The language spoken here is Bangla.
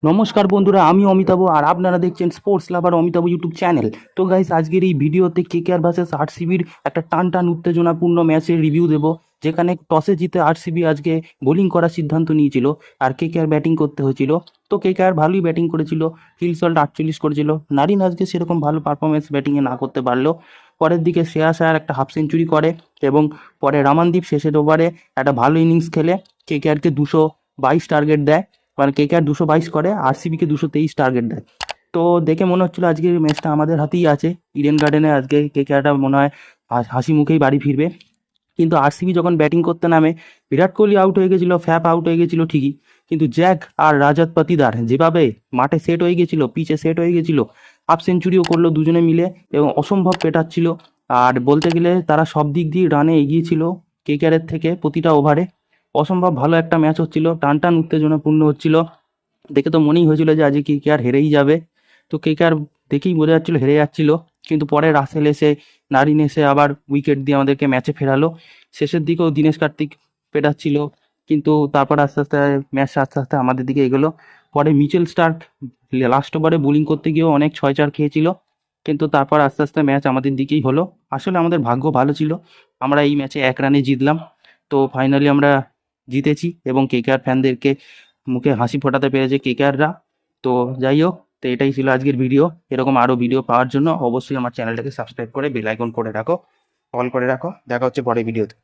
নমস্কার বন্ধুরা, আমি অমিতাভ আর আপনারা দেখছেন স্পোর্টস লাভার অমিতাভ ইউটিউব চ্যানেল। তো গাইস, আজকের এই ভিডিওতে কেকেআর ভার্সেস আরসিবির একটা টান টান উত্তেজনাপূর্ণ ম্যাচের রিভিউ দেবো, যেখানে টসে জিতে আরসিবি আজকে বোলিং করার সিদ্ধান্ত নিয়েছিল আর কেকেআর ব্যাটিং করতে হয়েছিল। তো কেকেআর ভালোই ব্যাটিং করেছিল, ফিল্ড সল্ট 48 করেছিল। নারিন আজকে সেরকম ভালো পারফরমেন্স ব্যাটিংয়ে না করতে পারলো। পরের দিকে শ্রেয়াস আয়ার একটা হাফ সেঞ্চুরি করে এবং পরে রামানদীপ শেষের ওভারে একটা ভালো ইনিংস খেলে কেকেআরকে 222 টার্গেট দেয়। মানে কেকেআর 222 করে, আরসিবিকে 223 টার্গেট দেয়। তো দেখে মনে হচ্ছিল আজকের ম্যাচটা আমাদের হাতেই আছে। ইডেন গার্ডেনে আজকে কেকেআরটা মনে হয় হাসি মুখেই বাড়ি ফিরবে। কিন্তু আরসিবি যখন ব্যাটিং করতে নামে, বিরাট কোহলি আউট হয়ে গেছিল, ফ্যাপ আউট হয়ে গেছিল ঠিকই, কিন্তু জ্যাক আর রাজাত পাতিদার যেভাবে মাঠে সেট হয়ে গেছিল, পিচে সেট হয়ে গেছিল, হাফ সেঞ্চুরিও করলো দুজনে মিলে এবং অসম্ভব পেটাচ্ছিল। আর বলতে গেলে তারা সব দিক দিয়ে রানে এগিয়ে ছিল কেকেআরের থেকে প্রতিটা ওভারে। অসম্ভব ভালো একটা ম্যাচ হচ্ছিল, টান টান উত্তেজনাপূর্ণ হচ্ছিল। দেখে তো মনেই হয়েছিল যে আজকে কেকেআর হেরেই যাবে। তো কেকেআর দেখেই বোঝা যাচ্ছিল হেরে যাচ্ছিল, কিন্তু পরে রাসেল এসে, নারিন এসে আবার উইকেট দিয়ে আমাদেরকে ম্যাচে ফেরালো। শেষের দিকেও দীনেশ কার্তিক পেটাচ্ছিল, কিন্তু তারপর আস্তে আস্তে ম্যাচটা আস্তে আস্তে আমাদের দিকে এগোলো। পরে মিচেল স্টার্ক লাস্ট ওভারে বোলিং করতে গিয়েও অনেক 6-4 খেয়েছিল, কিন্তু তারপর আস্তে আস্তে ম্যাচ আমাদের দিকেই হলো। আসলে আমাদের ভাগ্য ভালো ছিল, আমরা এই ম্যাচে 1 রানে জিতলাম। তো ফাইনালি আমরা জিতেছি এবং কেকেআর ফ্যানদেরকে মুখে হাসি ফোটাতে পেরেছে কেকেআররা। তো যাই হোক, তো এটাই ছিল আজকের ভিডিও। এরকম আরও ভিডিও পাওয়ার জন্য অবশ্যই আমার চ্যানেলটাকে সাবস্ক্রাইব করে বেল আইকন করে রাখো, অল করে রাখো। দেখা হচ্ছে পরের ভিডিওতে।